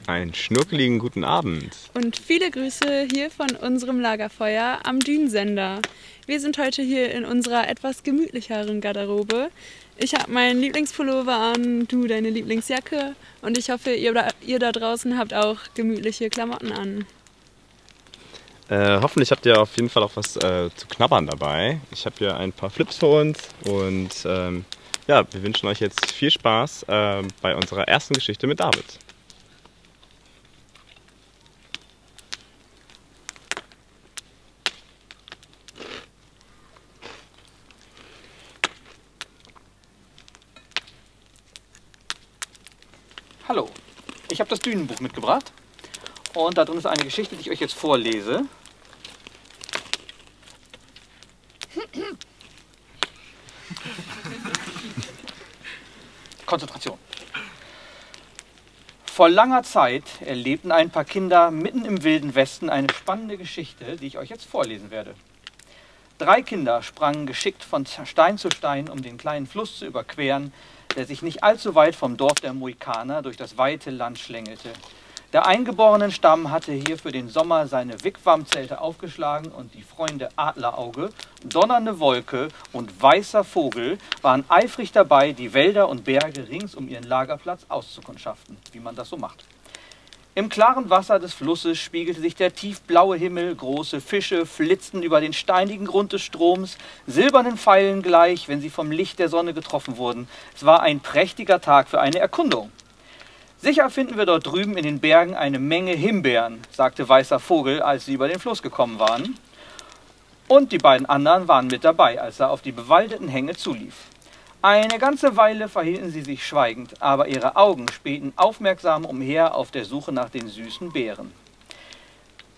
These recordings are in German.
Einen schnuckeligen guten Abend. Und viele Grüße hier von unserem Lagerfeuer am Dünensender. Wir sind heute hier in unserer etwas gemütlicheren Garderobe. Ich habe meinen Lieblingspullover an, du deine Lieblingsjacke und ich hoffe, ihr da draußen habt auch gemütliche Klamotten an. Hoffentlich habt ihr auf jeden Fall auch was zu knabbern dabei. Ich habe hier ein paar Flips für uns und ja, wir wünschen euch jetzt viel Spaß bei unserer ersten Geschichte mit David. Hallo, ich habe das Dünenbuch mitgebracht und da drin ist eine Geschichte, die ich euch jetzt vorlese. Konzentration. Vor langer Zeit erlebten ein paar Kinder mitten im wilden Westen eine spannende Geschichte, die ich euch jetzt vorlesen werde. 3 Kinder sprangen geschickt von Stein zu Stein, um den kleinen Fluss zu überqueren, der sich nicht allzu weit vom Dorf der Mohikaner durch das weite Land schlängelte. Der eingeborene Stamm hatte hier für den Sommer seine Wigwamzelte aufgeschlagen und die Freunde Adlerauge, Donnernde Wolke und Weißer Vogel waren eifrig dabei, die Wälder und Berge rings um ihren Lagerplatz auszukundschaften, wie man das so macht. Im klaren Wasser des Flusses spiegelte sich der tiefblaue Himmel, große Fische flitzten über den steinigen Grund des Stroms, silbernen Pfeilen gleich, wenn sie vom Licht der Sonne getroffen wurden. Es war ein prächtiger Tag für eine Erkundung. Sicher finden wir dort drüben in den Bergen eine Menge Himbeeren, sagte Weißer Vogel, als sie über den Fluss gekommen waren. Und die beiden anderen waren mit dabei, als er auf die bewaldeten Hänge zulief. Eine ganze Weile verhielten sie sich schweigend, aber ihre Augen spähten aufmerksam umher auf der Suche nach den süßen Beeren.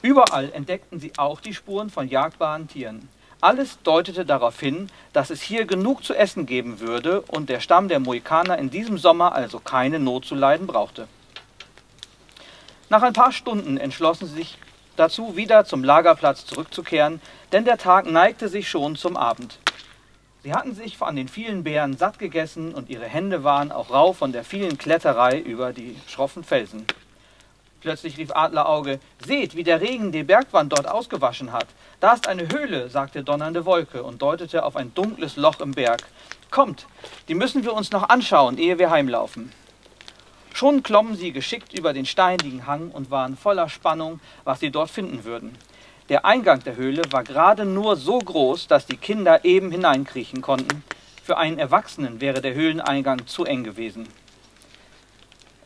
Überall entdeckten sie auch die Spuren von jagdbaren Tieren. Alles deutete darauf hin, dass es hier genug zu essen geben würde und der Stamm der Mohikaner in diesem Sommer also keine Not zu leiden brauchte. Nach ein paar Stunden entschlossen sie sich dazu, wieder zum Lagerplatz zurückzukehren, denn der Tag neigte sich schon zum Abend. Sie hatten sich an den vielen Beeren satt gegessen und ihre Hände waren auch rau von der vielen Kletterei über die schroffen Felsen. Plötzlich rief Adlerauge: Seht, wie der Regen die Bergwand dort ausgewaschen hat. Da ist eine Höhle, sagte Donnernde Wolke und deutete auf ein dunkles Loch im Berg. Kommt, die müssen wir uns noch anschauen, ehe wir heimlaufen. Schon klommen sie geschickt über den steinigen Hang und waren voller Spannung, was sie dort finden würden. Der Eingang der Höhle war gerade nur so groß, dass die Kinder eben hineinkriechen konnten. Für einen Erwachsenen wäre der Höhleneingang zu eng gewesen.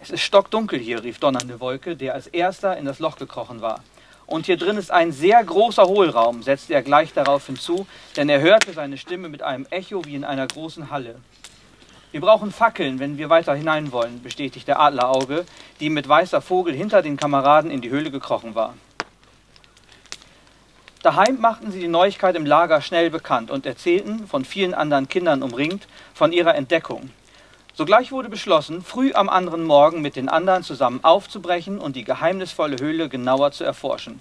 Es ist stockdunkel hier, rief Donnernde Wolke, der als erster in das Loch gekrochen war. Und hier drin ist ein sehr großer Hohlraum, setzte er gleich darauf hinzu, denn er hörte seine Stimme mit einem Echo wie in einer großen Halle. Wir brauchen Fackeln, wenn wir weiter hinein wollen, bestätigte Adlerauge, die mit Weißer Vogel hinter den Kameraden in die Höhle gekrochen war. Daheim machten sie die Neuigkeit im Lager schnell bekannt und erzählten, von vielen anderen Kindern umringt, von ihrer Entdeckung. Sogleich wurde beschlossen, früh am anderen Morgen mit den anderen zusammen aufzubrechen und die geheimnisvolle Höhle genauer zu erforschen.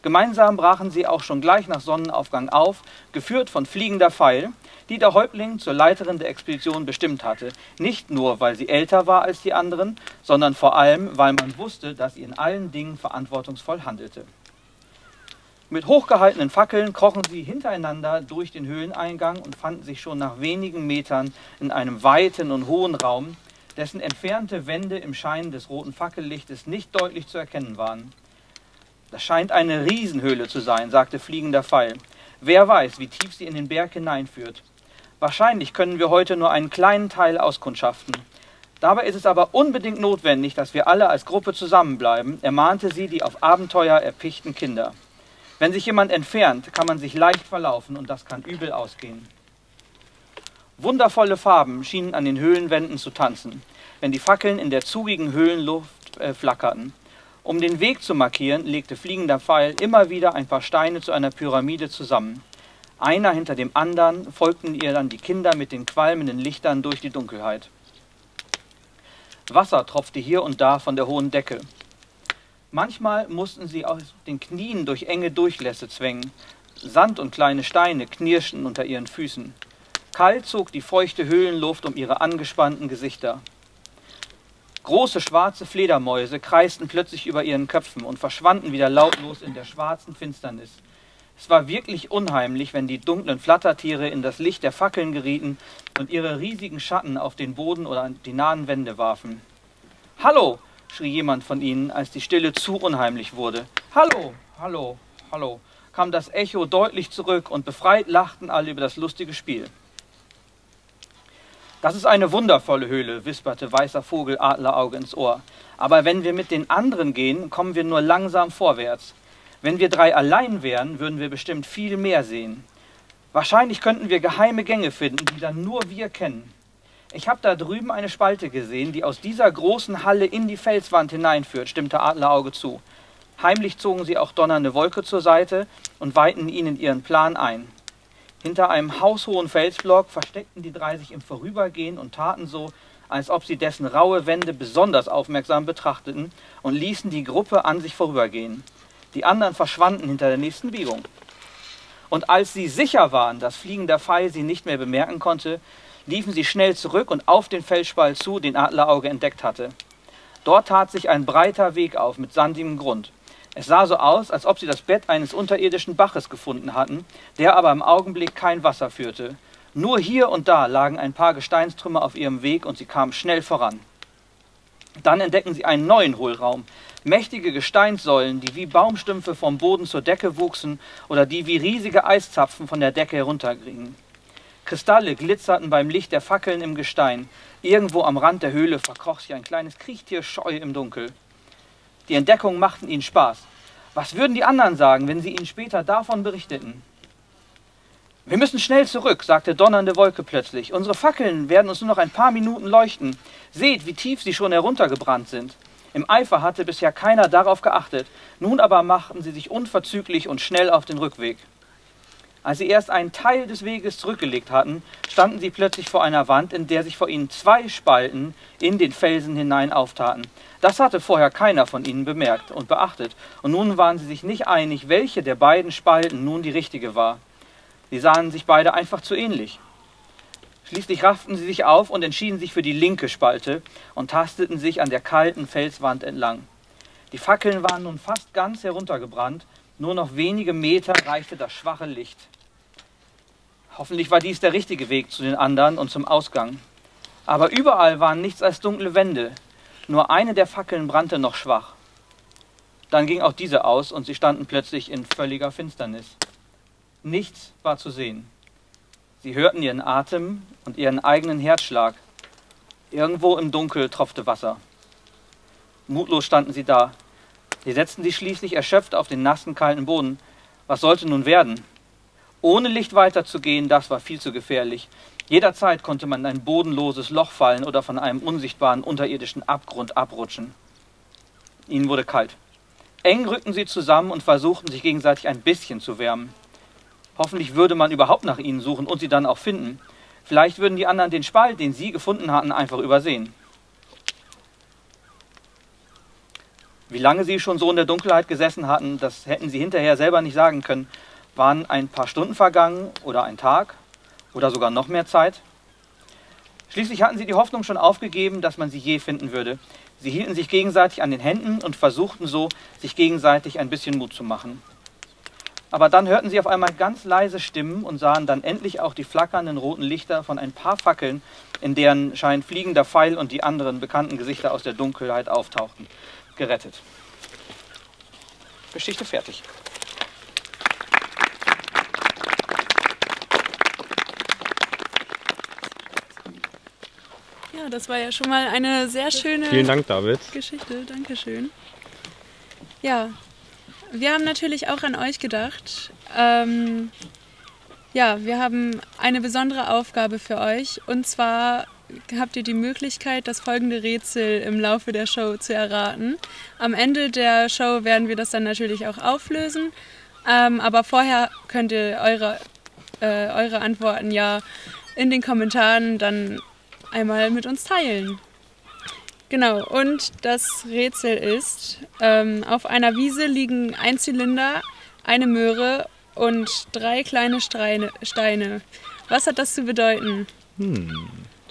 Gemeinsam brachen sie auch schon gleich nach Sonnenaufgang auf, geführt von Fliegender Pfeil, die der Häuptling zur Leiterin der Expedition bestimmt hatte, nicht nur, weil sie älter war als die anderen, sondern vor allem, weil man wusste, dass sie in allen Dingen verantwortungsvoll handelte. Mit hochgehaltenen Fackeln krochen sie hintereinander durch den Höhleneingang und fanden sich schon nach wenigen Metern in einem weiten und hohen Raum, dessen entfernte Wände im Schein des roten Fackellichtes nicht deutlich zu erkennen waren. Das scheint eine Riesenhöhle zu sein, sagte Fliegender Pfeil. Wer weiß, wie tief sie in den Berg hineinführt. Wahrscheinlich können wir heute nur einen kleinen Teil auskundschaften. Dabei ist es aber unbedingt notwendig, dass wir alle als Gruppe zusammenbleiben, ermahnte sie die auf Abenteuer erpichten Kinder. Wenn sich jemand entfernt, kann man sich leicht verlaufen und das kann übel ausgehen. Wundervolle Farben schienen an den Höhlenwänden zu tanzen, wenn die Fackeln in der zugigen Höhlenluft flackerten. Um den Weg zu markieren, legte Fliegender Pfeil immer wieder ein paar Steine zu einer Pyramide zusammen. Einer hinter dem anderen folgten ihr dann die Kinder mit den qualmenden Lichtern durch die Dunkelheit. Wasser tropfte hier und da von der hohen Decke. Manchmal mussten sie aus den Knien durch enge Durchlässe zwängen. Sand und kleine Steine knirschten unter ihren Füßen. Kalt zog die feuchte Höhlenluft um ihre angespannten Gesichter. Große schwarze Fledermäuse kreisten plötzlich über ihren Köpfen und verschwanden wieder lautlos in der schwarzen Finsternis. Es war wirklich unheimlich, wenn die dunklen Flattertiere in das Licht der Fackeln gerieten und ihre riesigen Schatten auf den Boden oder die nahen Wände warfen. »Hallo!« schrie jemand von ihnen, als die Stille zu unheimlich wurde. »Hallo! Hallo! Hallo!« kam das Echo deutlich zurück und befreit lachten alle über das lustige Spiel. »Das ist eine wundervolle Höhle«, wisperte Weißer Vogel Adlerauge ins Ohr. »Aber wenn wir mit den anderen gehen, kommen wir nur langsam vorwärts. Wenn wir 3 allein wären, würden wir bestimmt viel mehr sehen. Wahrscheinlich könnten wir geheime Gänge finden, die dann nur wir kennen. Ich habe da drüben eine Spalte gesehen, die aus dieser großen Halle in die Felswand hineinführt«, stimmte Adlerauge zu. Heimlich zogen sie auch Donnernde Wolke zur Seite und weihten ihn in ihren Plan ein. Hinter einem haushohen Felsblock versteckten die 3 sich im Vorübergehen und taten so, als ob sie dessen raue Wände besonders aufmerksam betrachteten und ließen die Gruppe an sich vorübergehen. Die anderen verschwanden hinter der nächsten Biegung. Und als sie sicher waren, dass fliegender Pfeil sie nicht mehr bemerken konnte, liefen sie schnell zurück und auf den Felsspalt zu, den Adlerauge entdeckt hatte. Dort tat sich ein breiter Weg auf mit sandigem Grund. Es sah so aus, als ob sie das Bett eines unterirdischen Baches gefunden hatten, der aber im Augenblick kein Wasser führte. Nur hier und da lagen ein paar Gesteinstrümmer auf ihrem Weg und sie kamen schnell voran. Dann entdeckten sie einen neuen Hohlraum. Mächtige Gesteinssäulen, die wie Baumstümpfe vom Boden zur Decke wuchsen oder die wie riesige Eiszapfen von der Decke heruntergingen. Kristalle glitzerten beim Licht der Fackeln im Gestein. Irgendwo am Rand der Höhle verkroch sich ein kleines Kriechtier scheu im Dunkel. Die Entdeckungen machten ihnen Spaß. Was würden die anderen sagen, wenn sie ihnen später davon berichteten? »Wir müssen schnell zurück«, sagte Donnernde Wolke plötzlich. »Unsere Fackeln werden uns nur noch ein paar Minuten leuchten. Seht, wie tief sie schon heruntergebrannt sind.« Im Eifer hatte bisher keiner darauf geachtet. Nun aber machten sie sich unverzüglich und schnell auf den Rückweg. Als sie erst einen Teil des Weges zurückgelegt hatten, standen sie plötzlich vor einer Wand, in der sich vor ihnen 2 Spalten in den Felsen hinein auftaten. Das hatte vorher keiner von ihnen bemerkt und beachtet, und nun waren sie sich nicht einig, welche der beiden Spalten nun die richtige war. Sie sahen sich beide einfach zu ähnlich. Schließlich rafften sie sich auf und entschieden sich für die linke Spalte und tasteten sich an der kalten Felswand entlang. Die Fackeln waren nun fast ganz heruntergebrannt, nur noch wenige Meter reichte das schwache Licht. Hoffentlich war dies der richtige Weg zu den anderen und zum Ausgang. Aber überall waren nichts als dunkle Wände. Nur eine der Fackeln brannte noch schwach. Dann ging auch diese aus und sie standen plötzlich in völliger Finsternis. Nichts war zu sehen. Sie hörten ihren Atem und ihren eigenen Herzschlag. Irgendwo im Dunkel tropfte Wasser. Mutlos standen sie da. Sie setzten sich schließlich erschöpft auf den nassen, kalten Boden. Was sollte nun werden? Ohne Licht weiterzugehen, das war viel zu gefährlich. Jederzeit konnte man in ein bodenloses Loch fallen oder von einem unsichtbaren unterirdischen Abgrund abrutschen. Ihnen wurde kalt. Eng rückten sie zusammen und versuchten, sich gegenseitig ein bisschen zu wärmen. Hoffentlich würde man überhaupt nach ihnen suchen und sie dann auch finden. Vielleicht würden die anderen den Spalt, den sie gefunden hatten, einfach übersehen. Wie lange sie schon so in der Dunkelheit gesessen hatten, das hätten sie hinterher selber nicht sagen können. Waren ein paar Stunden vergangen oder ein Tag oder sogar noch mehr Zeit? Schließlich hatten sie die Hoffnung schon aufgegeben, dass man sie je finden würde. Sie hielten sich gegenseitig an den Händen und versuchten so, sich gegenseitig ein bisschen Mut zu machen. Aber dann hörten sie auf einmal ganz leise Stimmen und sahen dann endlich auch die flackernden roten Lichter von ein paar Fackeln, in deren Schein fliegender Pfeil und die anderen bekannten Gesichter aus der Dunkelheit auftauchten. Gerettet. Geschichte fertig. Ja, das war ja schon mal eine sehr schöne Vielen Dank, David. Geschichte. Dankeschön. Ja, wir haben natürlich auch an euch gedacht. Ja, wir haben eine besondere Aufgabe für euch. Und zwar habt ihr die Möglichkeit, das folgende Rätsel im Laufe der Show zu erraten. Am Ende der Show werden wir das dann natürlich auch auflösen. Aber vorher könnt ihr eure Antworten ja in den Kommentaren dann einmal mit uns teilen. Genau, und das Rätsel ist, auf einer Wiese liegen ein Zylinder, eine Möhre und 3 kleine Steine. Was hat das zu bedeuten?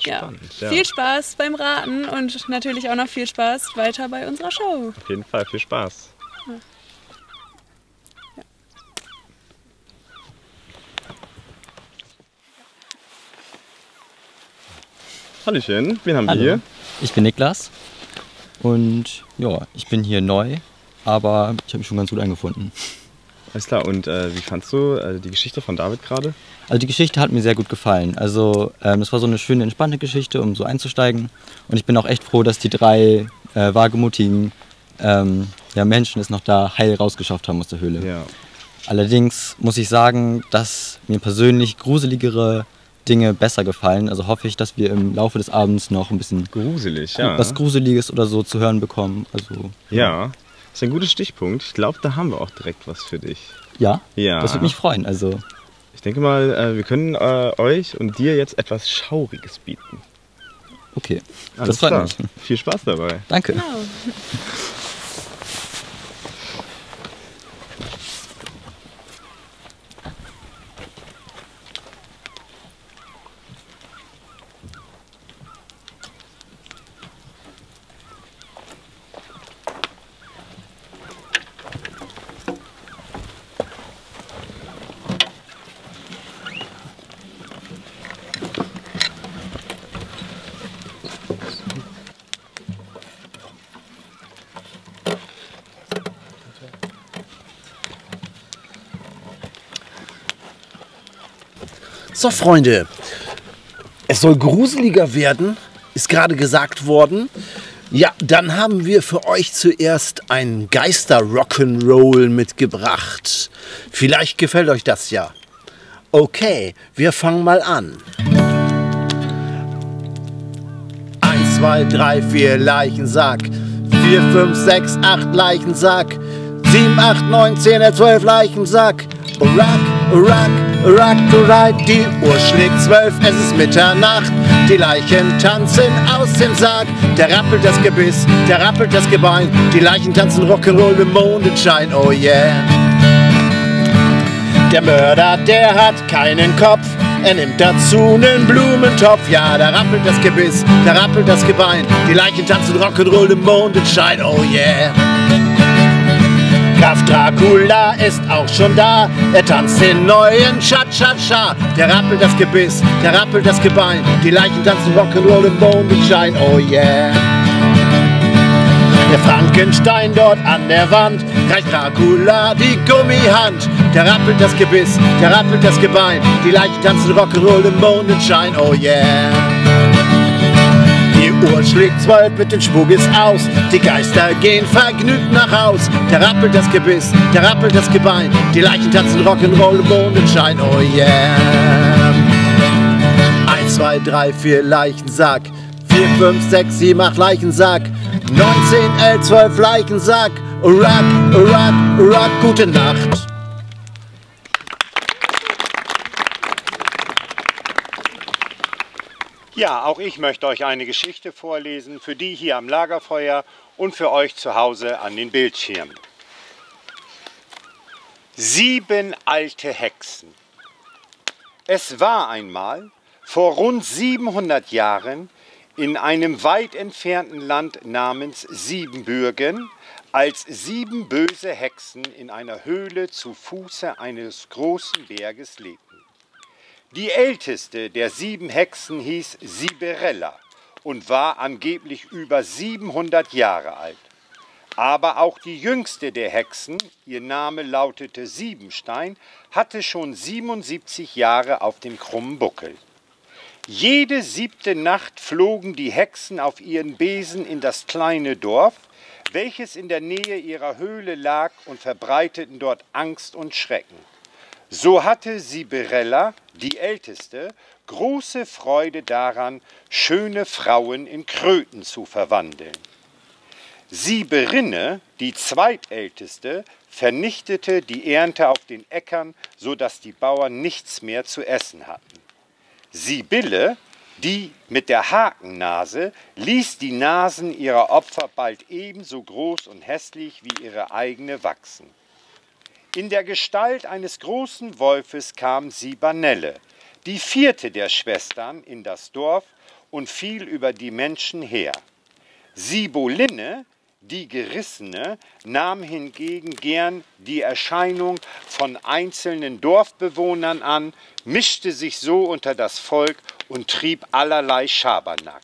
Spannend, ja. Viel Spaß beim Raten und natürlich auch noch viel Spaß weiter bei unserer Show. Auf jeden Fall, viel Spaß. Ja. Hallöchen, wen haben wir Hallo, hier? ich bin Niklas und ja, ich bin hier neu, aber ich habe mich schon ganz gut eingefunden. Alles klar, und wie fandst du die Geschichte von David gerade? Also die Geschichte hat mir sehr gut gefallen. Also es war so eine schöne, entspannte Geschichte, um so einzusteigen. Und ich bin auch echt froh, dass die drei wagemutigen Menschen es noch da heil rausgeschafft haben aus der Höhle. Ja. Allerdings muss ich sagen, dass mir persönlich gruseligere Dinge besser gefallen. Also hoffe ich, dass wir im Laufe des Abends noch ein bisschen Gruselig, ja. was Gruseliges oder so zu hören bekommen. Also, Ja, das ist ein guter Stichpunkt. Ich glaube, da haben wir auch direkt was für dich. Ja, Ja. das würde mich freuen. Also, Ich denke mal, wir können euch und dir jetzt etwas Schauriges bieten. okay, Alles das freut klar. mich. Viel Spaß dabei. Danke. Genau. So, Freunde, es soll gruseliger werden, ist gerade gesagt worden. Ja, dann haben wir für euch zuerst ein Geister-Rock'n'Roll mitgebracht. Vielleicht gefällt euch das ja. Okay, wir fangen mal an. 1, 2, 3, 4 Leichensack. 4, 5, 6, 8 Leichensack. 7, 8, 9, 10, 11, 12 Leichensack. Rock, die Uhr schlägt 12, es ist Mitternacht. Die Leichen tanzen aus dem Sarg. Der rappelt das Gebiss, der rappelt das Gebein. Die Leichen tanzen Rock'n'Roll im Mondenschein, oh yeah. Der Mörder, der hat keinen Kopf. Er nimmt dazu nen Blumentopf. Ja, da rappelt das Gebiss, da rappelt das Gebein. Die Leichen tanzen Rock'n'Roll im Mondenschein, oh yeah. Graf Dracula ist auch schon da, er tanzt den neuen Cha-Cha-Cha. Der rappelt das Gebiss, der rappelt das Gebein, die Leichen tanzen Rock'n'Roll im Mondenschein, oh yeah. Der Frankenstein dort an der Wand reicht Dracula die Gummihand. Der rappelt das Gebiss, der rappelt das Gebein, die Leichen tanzen Rock'n'Roll im Mondenschein, oh yeah. Die Uhr schlägt 12, mit den Spuk ist aus. Die Geister gehen vergnügt nach Haus. Der rappelt das Gebiss, der rappelt das Gebein. Die Leichen tanzen Rock'n'Roll im Mondenschein, oh yeah. 1, 2, 3, 4 Leichensack. 4, 5, 6, 7, 8 Leichensack. 9, 10, 11, 12 Leichensack. Rock, gute Nacht. Ja, auch ich möchte euch eine Geschichte vorlesen, für die hier am Lagerfeuer und für euch zu Hause an den Bildschirmen. 7 alte Hexen. Es war einmal, vor rund 700 Jahren, in einem weit entfernten Land namens Siebenbürgen, als 7 böse Hexen in einer Höhle zu Fuße eines großen Berges lebten. Die älteste der 7 Hexen hieß Siberella und war angeblich über 700 Jahre alt. Aber auch die jüngste der Hexen, ihr Name lautete Siebenstein, hatte schon 77 Jahre auf dem krummen Buckel. Jede 7. Nacht flogen die Hexen auf ihren Besen in das kleine Dorf, welches in der Nähe ihrer Höhle lag, und verbreiteten dort Angst und Schrecken. So hatte Siberella, die Älteste, große Freude daran, schöne Frauen in Kröten zu verwandeln. Siberinne, die Zweitälteste, vernichtete die Ernte auf den Äckern, so dass die Bauern nichts mehr zu essen hatten. Sibille, die mit der Hakennase, ließ die Nasen ihrer Opfer bald ebenso groß und hässlich wie ihre eigene wachsen. In der Gestalt eines großen Wolfes kam Sibanelle, die 4. der Schwestern, in das Dorf und fiel über die Menschen her. Sibolinne, die Gerissene, nahm hingegen gern die Erscheinung von einzelnen Dorfbewohnern an, mischte sich so unter das Volk und trieb allerlei Schabernack.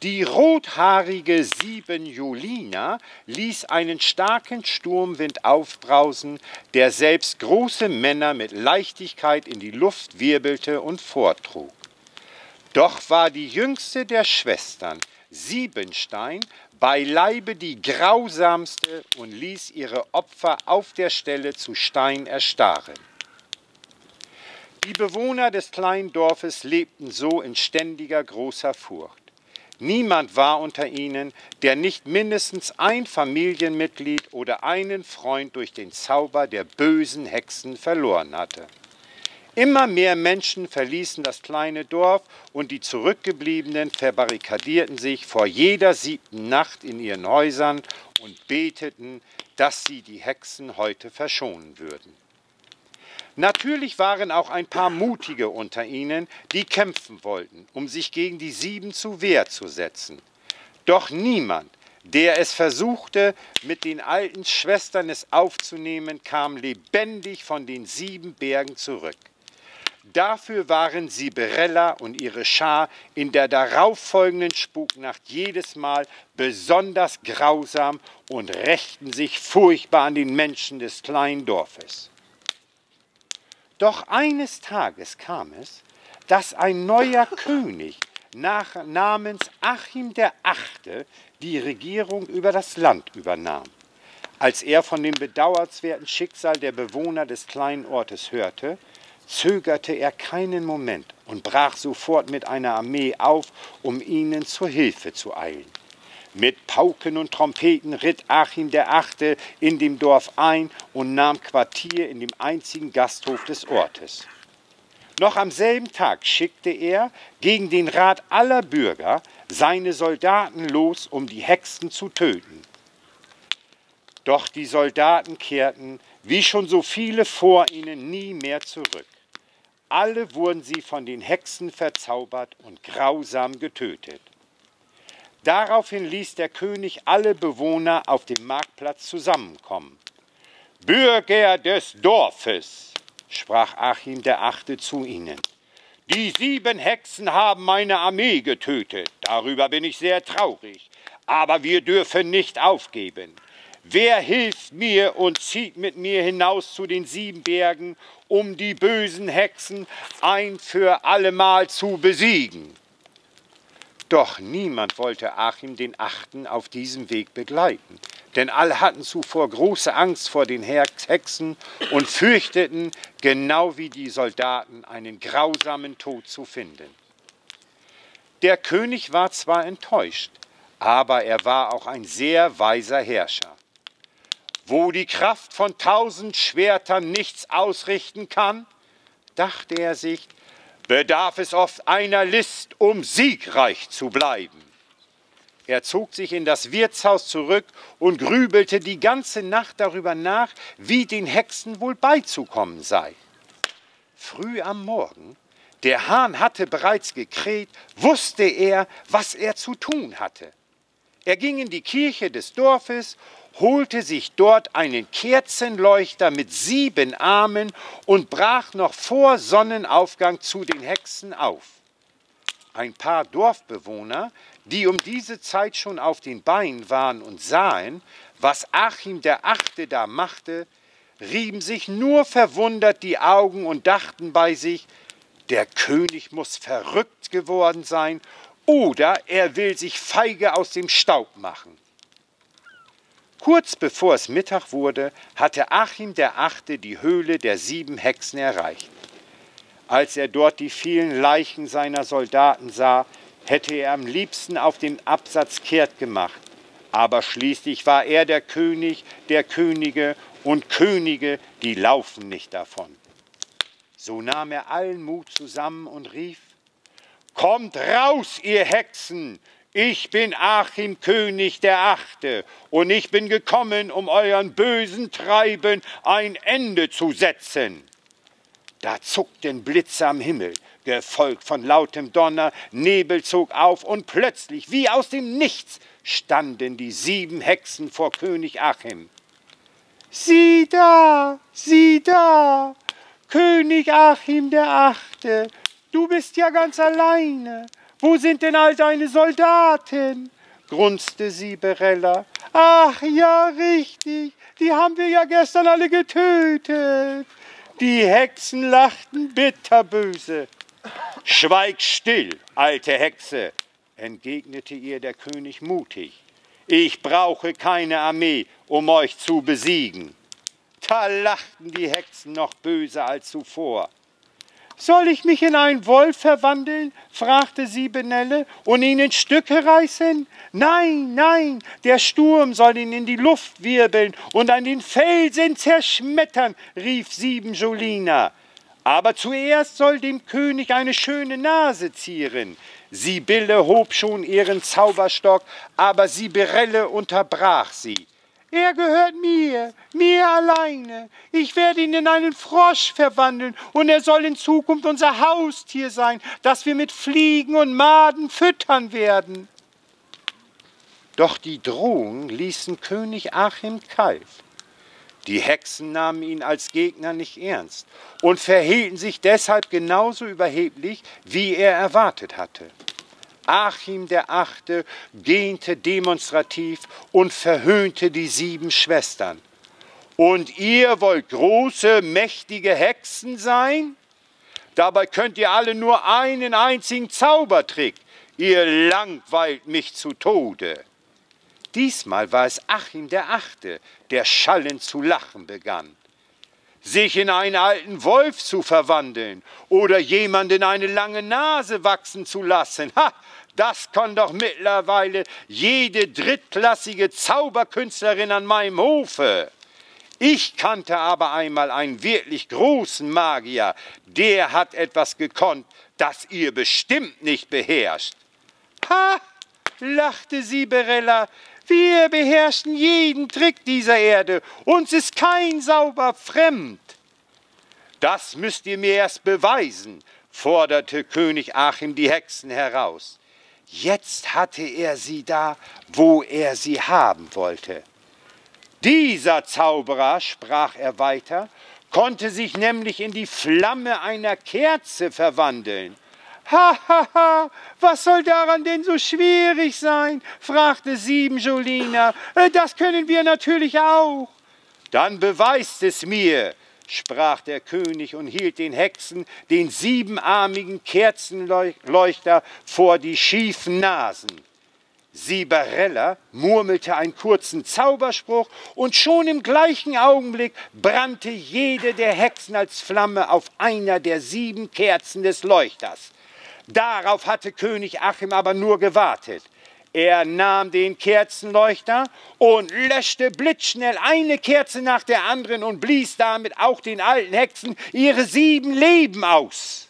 Die rothaarige Siebenjolina ließ einen starken Sturmwind aufbrausen, der selbst große Männer mit Leichtigkeit in die Luft wirbelte und forttrug. Doch war die jüngste der Schwestern, Siebenstein, beileibe die grausamste und ließ ihre Opfer auf der Stelle zu Stein erstarren. Die Bewohner des kleinen Dorfes lebten so in ständiger großer Furcht. Niemand war unter ihnen, der nicht mindestens ein Familienmitglied oder einen Freund durch den Zauber der bösen Hexen verloren hatte. Immer mehr Menschen verließen das kleine Dorf und die Zurückgebliebenen verbarrikadierten sich vor jeder 7. Nacht in ihren Häusern und beteten, dass sie die Hexen heute verschonen würden. Natürlich waren auch ein paar Mutige unter ihnen, die kämpfen wollten, um sich gegen die 7 zur Wehr zu setzen. Doch niemand, der es versuchte, mit den alten Schwestern es aufzunehmen, kam lebendig von den 7 Bergen zurück. Dafür waren Siberella und ihre Schar in der darauffolgenden Spuknacht jedes Mal besonders grausam und rächten sich furchtbar an den Menschen des kleinen Dorfes. Doch eines Tages kam es, dass ein neuer König namens Achim der Achte die Regierung über das Land übernahm. Als er von dem bedauernswerten Schicksal der Bewohner des kleinen Ortes hörte, zögerte er keinen Moment und brach sofort mit einer Armee auf, um ihnen zur Hilfe zu eilen. Mit Pauken und Trompeten ritt Achim der Achte in dem Dorf ein und nahm Quartier in dem einzigen Gasthof des Ortes. Noch am selben Tag schickte er gegen den Rat aller Bürger seine Soldaten los, um die Hexen zu töten. Doch die Soldaten kehrten, wie schon so viele vor ihnen, nie mehr zurück. Alle wurden sie von den Hexen verzaubert und grausam getötet. Daraufhin ließ der König alle Bewohner auf dem Marktplatz zusammenkommen. »Bürger des Dorfes«, sprach Achim der Achte zu ihnen, »die 7 Hexen haben meine Armee getötet. Darüber bin ich sehr traurig. Aber wir dürfen nicht aufgeben. Wer hilft mir und zieht mit mir hinaus zu den 7 Bergen, um die bösen Hexen ein für allemal zu besiegen?« Doch niemand wollte Achim den Achten auf diesem Weg begleiten, denn alle hatten zuvor große Angst vor den Hexen und fürchteten, genau wie die Soldaten, einen grausamen Tod zu finden. Der König war zwar enttäuscht, aber er war auch ein sehr weiser Herrscher. Wo die Kraft von 1000 Schwertern nichts ausrichten kann, dachte er sich, bedarf es oft einer List, um siegreich zu bleiben. Er zog sich in das Wirtshaus zurück und grübelte die ganze Nacht darüber nach, wie den Hexen wohl beizukommen sei. Früh am Morgen, der Hahn hatte bereits gekräht, wusste er, was er zu tun hatte. Er ging in die Kirche des Dorfes, holte sich dort einen Kerzenleuchter mit 7 Armen und brach noch vor Sonnenaufgang zu den Hexen auf. Ein paar Dorfbewohner, die um diese Zeit schon auf den Beinen waren und sahen, was Achim der Achte da machte, rieben sich nur verwundert die Augen und dachten bei sich, der König muss verrückt geworden sein oder er will sich feige aus dem Staub machen. Kurz bevor es Mittag wurde, hatte Achim der Achte die Höhle der 7 Hexen erreicht. Als er dort die vielen Leichen seiner Soldaten sah, hätte er am liebsten auf den Absatz kehrt gemacht. Aber schließlich war er der König der Könige und Könige, die laufen nicht davon. So nahm er allen Mut zusammen und rief, »Kommt raus, ihr Hexen! Ich bin Achim König der Achte und ich bin gekommen, um euren bösen Treiben ein Ende zu setzen.« Da zuckten Blitze am Himmel, gefolgt von lautem Donner, Nebel zog auf und plötzlich, wie aus dem Nichts, standen die 7 Hexen vor König Achim. »Sieh da, König Achim der Achte, du bist ja ganz alleine. Wo sind denn all deine Soldaten?« grunzte Sieberella. »Ach ja, richtig, die haben wir ja gestern alle getötet.« Die Hexen lachten bitterböse. »Schweig still, alte Hexe«, entgegnete ihr der König mutig. »Ich brauche keine Armee, um euch zu besiegen.« Da lachten die Hexen noch böser als zuvor. »Soll ich mich in einen Wolf verwandeln?« fragte Siebenelle, »und ihn in Stücke reißen?« »Nein, nein, der Sturm soll ihn in die Luft wirbeln und an den Felsen zerschmettern«, rief Siebenjolina. »Aber zuerst soll dem König eine schöne Nase zieren.« Sibylle hob schon ihren Zauberstock, aber Sieberelle unterbrach sie. »Er gehört mir alleine. Ich werde ihn in einen Frosch verwandeln und er soll in Zukunft unser Haustier sein, das wir mit Fliegen und Maden füttern werden.« Doch die Drohungen ließen König Achim kalt. Die Hexen nahmen ihn als Gegner nicht ernst und verhielten sich deshalb genauso überheblich, wie er erwartet hatte. Achim der Achte gähnte demonstrativ und verhöhnte die 7 Schwestern. »Und ihr wollt große, mächtige Hexen sein? Dabei könnt ihr alle nur einen einzigen Zaubertrick. Ihr langweilt mich zu Tode.« Diesmal war es Achim der Achte, der schallend zu lachen begann. »Sich in einen alten Wolf zu verwandeln oder jemand in eine lange Nase wachsen zu lassen, das kann doch mittlerweile jede drittklassige Zauberkünstlerin an meinem Hofe. Ich kannte aber einmal einen wirklich großen Magier, der hat etwas gekonnt, das ihr bestimmt nicht beherrscht.« »Ha«, lachte Sieberella, »wir beherrschen jeden Trick dieser Erde, uns ist kein Zauber fremd.« »Das müsst ihr mir erst beweisen«, forderte König Achim die Hexen heraus. Jetzt hatte er sie da, wo er sie haben wollte. Dieser Zauberer, sprach er weiter, konnte sich nämlich in die Flamme einer Kerze verwandeln. »Ha, was soll daran denn so schwierig sein?« fragte Siebenjolina. »Das können wir natürlich auch.« »Dann beweist es mir«, sprach der König und hielt den Hexen den 7-armigen Kerzenleuchter vor die schiefen Nasen. Sieberella murmelte einen kurzen Zauberspruch und schon im gleichen Augenblick brannte jede der Hexen als Flamme auf einer der 7 Kerzen des Leuchters. Darauf hatte König Achim aber nur gewartet. Er nahm den Kerzenleuchter und löschte blitzschnell eine Kerze nach der anderen und blies damit auch den alten Hexen ihre 7 Leben aus.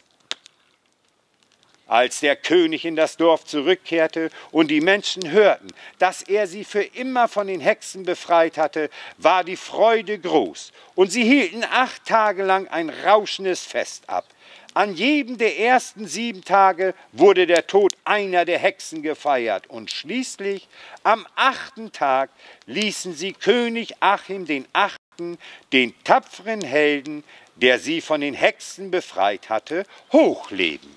Als der König in das Dorf zurückkehrte und die Menschen hörten, dass er sie für immer von den Hexen befreit hatte, war die Freude groß und sie hielten 8 Tage lang ein rauschendes Fest ab. An jedem der ersten 7 Tage wurde der Tod einer der Hexen gefeiert und schließlich am 8. Tag ließen sie König Achim den 8., den tapferen Helden, der sie von den Hexen befreit hatte, hochleben.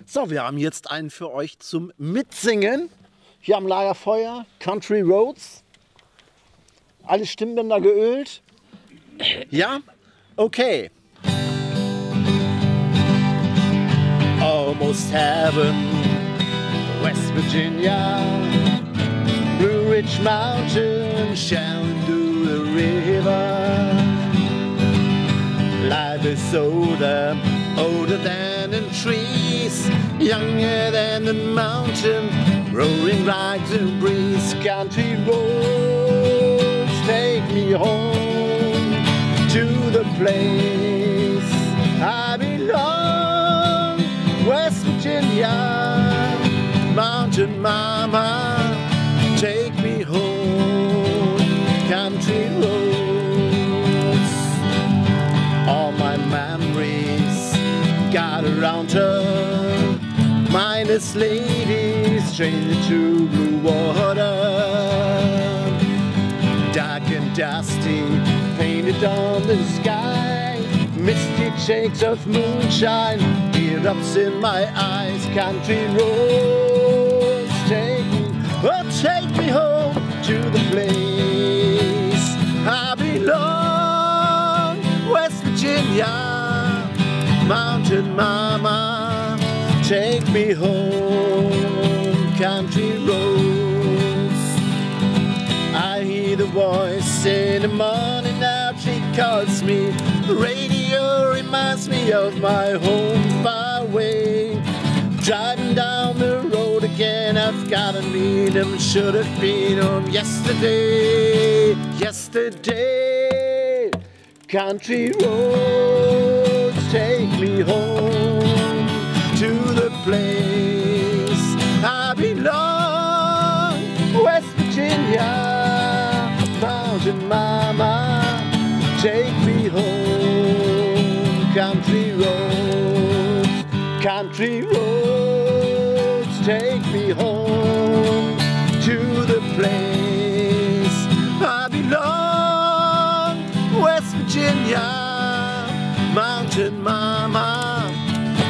So, wir haben jetzt einen für euch zum Mitsingen. Hier am Lagerfeuer, Country Roads. Alle Stimmbänder geölt. Ja? Okay. Almost heaven, West Virginia, Blue Ridge Mountain, Shenandoah River. Life is older, older than the trees, younger than the mountain, roaring like the breeze. Country roads take me home to the place I belong. West Virginia, Mountain Mama, take me home. Country roads, all my memories got around her. Mindless lady, stranger to blue water. Dark and dusty, painted on the sky. Misty shakes of moonshine, teardrops in my eyes. Country roads, take me home to the place I belong. West Virginia, Mountain Mama, take me home. Country roads, I hear the voice in the morning now, she calls me. The radio reminds me of my home far away. Driving down the road again, I've gotta meet him. Should have been home yesterday, yesterday. Country roads, take me home to the place I belong. West Virginia, Mountain Mama, take me home. Country roads, country roads, take me home to the place I belong. West Virginia, Mountain Mama,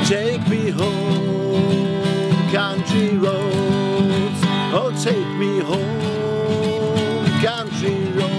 take me home. Country roads, oh take me home. Country roads.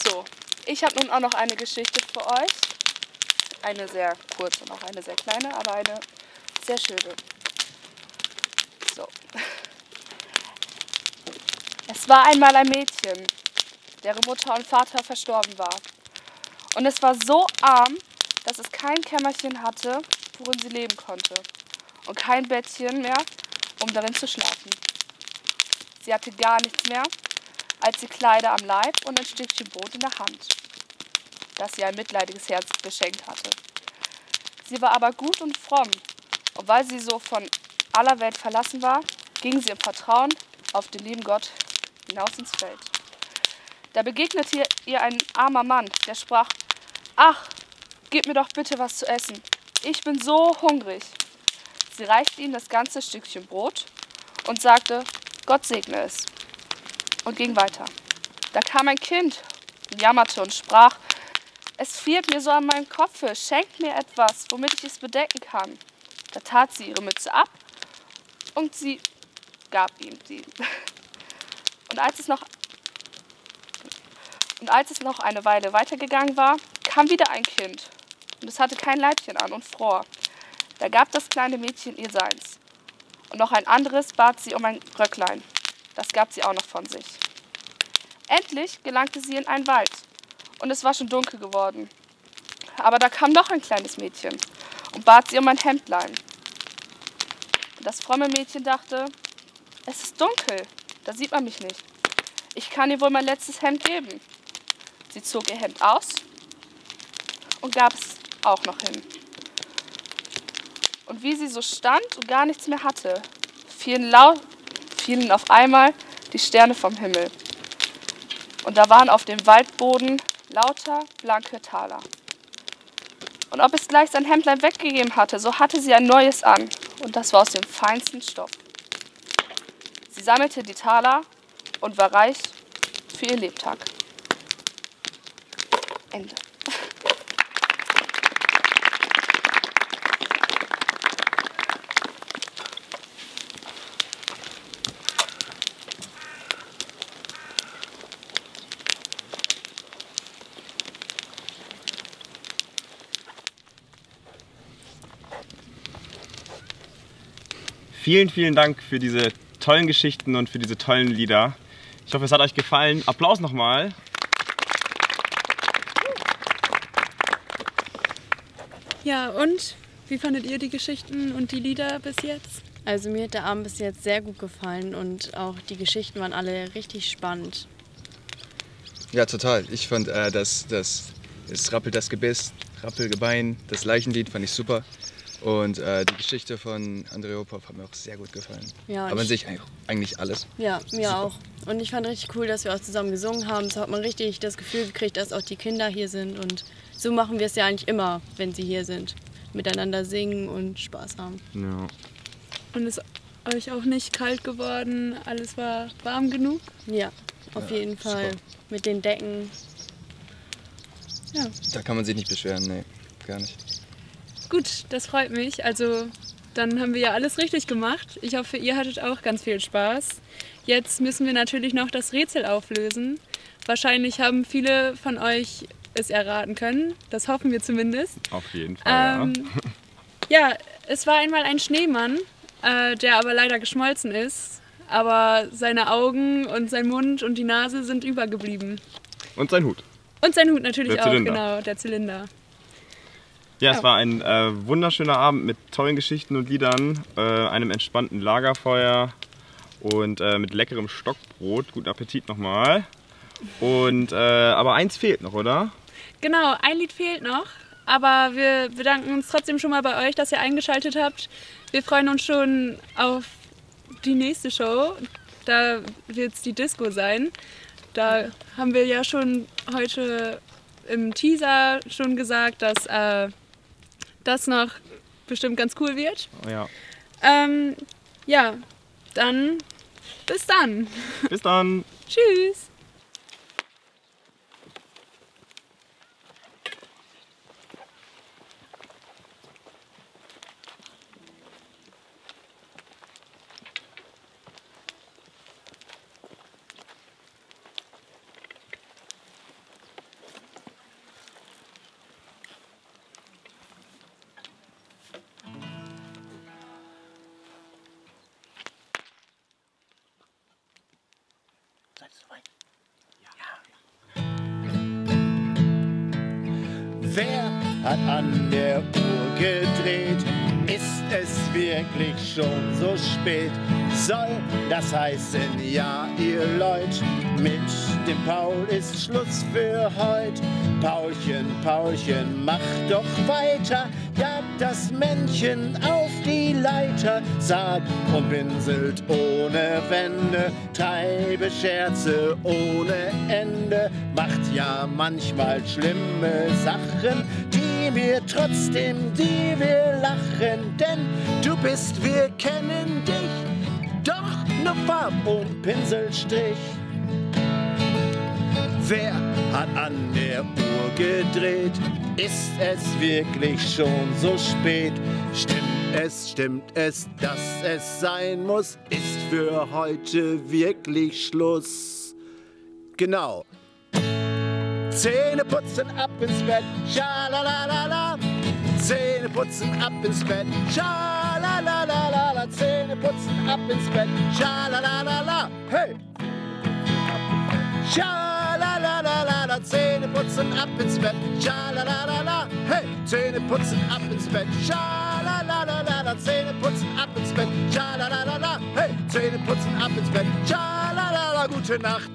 So, ich habe nun auch noch eine Geschichte für euch. Eine sehr kurze und auch eine sehr kleine, aber eine sehr schöne. So. Es war einmal ein Mädchen, deren Mutter und Vater verstorben war. Und es war so arm, dass es kein Kämmerchen hatte, worin sie leben konnte. Und kein Bettchen mehr, um darin zu schlafen. Sie hatte gar nichts mehr als die Kleider am Leib und ein Stückchen Brot in der Hand, das sie ein mitleidiges Herz geschenkt hatte. Sie war aber gut und fromm, und weil sie so von aller Welt verlassen war, ging sie im Vertrauen auf den lieben Gott hinaus ins Feld. Da begegnete ihr ein armer Mann, der sprach: »Ach, gib mir doch bitte was zu essen, ich bin so hungrig.« Sie reichte ihm das ganze Stückchen Brot und sagte: »Gott segne es«, und ging weiter. Da kam ein Kind, jammerte und sprach: »Es friert mir so an meinem Kopfe, schenkt mir etwas, womit ich es bedecken kann.« Da tat sie ihre Mütze ab und sie gab ihm sie. Und als es noch eine Weile weitergegangen war, kam wieder ein Kind, und es hatte kein Leibchen an und fror. Da gab das kleine Mädchen ihr seins. Und noch ein anderes bat sie um ein Röcklein. Das gab sie auch noch von sich. Endlich gelangte sie in einen Wald, und es war schon dunkel geworden. Aber da kam noch ein kleines Mädchen und bat sie um ein Hemdlein. Und das fromme Mädchen dachte: Es ist dunkel, da sieht man mich nicht. Ich kann ihr wohl mein letztes Hemd geben. Sie zog ihr Hemd aus und gab es auch noch hin. Und wie sie so stand und gar nichts mehr hatte, fielen auf einmal die Sterne vom Himmel. Und da waren auf dem Waldboden lauter blanke Taler. Und ob es gleich sein Hemdlein weggegeben hatte, so hatte sie ein neues an, und das war aus dem feinsten Stoff. Sie sammelte die Taler und war reich für ihr Lebtag. Ende. vielen, vielen Dank für diese tollen Geschichten und für diese tollen Lieder. Ich hoffe, es hat euch gefallen. Applaus nochmal. Ja, und wie fandet ihr die Geschichten und die Lieder bis jetzt? Also mir hat der Abend bis jetzt sehr gut gefallen und auch die Geschichten waren alle richtig spannend. Ja, total. Ich fand es rappelt das Gebiss, Rappelgebein, das Leichenlied fand ich super. Und die Geschichte von Andreopov hat mir auch sehr gut gefallen. Ja, aber an sich eigentlich alles. Ja, mir super. auch. Und ich fand richtig cool, dass wir auch zusammen gesungen haben. So hat man richtig das Gefühl gekriegt, dass auch die Kinder hier sind. Und so machen wir es ja eigentlich immer, wenn sie hier sind. Miteinander singen und Spaß haben. Ja. Und ist euch auch nicht kalt geworden? Alles war warm genug? Ja, auf jeden Fall. Super. Mit den Decken. Ja. Da kann man sich nicht beschweren, nee, gar nicht. Gut, das freut mich. Also dann haben wir ja alles richtig gemacht. Ich hoffe, ihr hattet auch ganz viel Spaß. Jetzt müssen wir natürlich noch das Rätsel auflösen. Wahrscheinlich haben viele von euch es erraten können. Das hoffen wir zumindest. Auf jeden Fall, ja. Ja, es war einmal ein Schneemann, der aber leider geschmolzen ist. Aber seine Augen und sein Mund und die Nase sind übergeblieben. Und sein Hut. Und sein Hut natürlich Der auch, Zylinder. genau, der Zylinder. Ja, es war ein wunderschöner Abend mit tollen Geschichten und Liedern, einem entspannten Lagerfeuer und mit leckerem Stockbrot. Guten Appetit nochmal. Und aber eins fehlt noch, oder? Genau, ein Lied fehlt noch, aber wir bedanken uns trotzdem schon mal bei euch, dass ihr eingeschaltet habt. Wir freuen uns schon auf die nächste Show. Da wird es die Disco sein. Da haben wir ja schon heute im Teaser schon gesagt, dass das noch bestimmt ganz cool wird. Oh, ja. Ja, dann bis dann. Bis dann. Tschüss. Wer hat an der Uhr gedreht? Ist es wirklich schon so spät? Soll das heißen, ja, ihr Leut, mit dem Paul ist Schluss für heut. Paulchen, Paulchen, mach doch weiter, jagt das Männchen auf die Leiter, sagt und winselt ohne Wände, treibe Scherze ohne Ende, macht ja manchmal schlimme Sachen, die wir wir lachen, denn du bist, wir kennen dich, doch nur Farb und Pinselstrich. Wer hat an der Uhr gedreht? Ist es wirklich schon so spät? Stimmt es, dass es sein muss? Ist für heute wirklich Schluss? Genau. Zähne putzen, ab ins Bett, schalalala. Zähne putzen, ab ins Bett, schalalala. Zähne putzen, ab ins Bett, schalalala. Hey! Schalalala, Zähne putzen, ab ins Bett, schalalala. Hey! Zähne putzen, ab ins Bett, schalalala. Zähne putzen, ab ins Bett, schalalala. Hey! Zähne putzen, ab ins Bett, schalalala. Gute Nacht.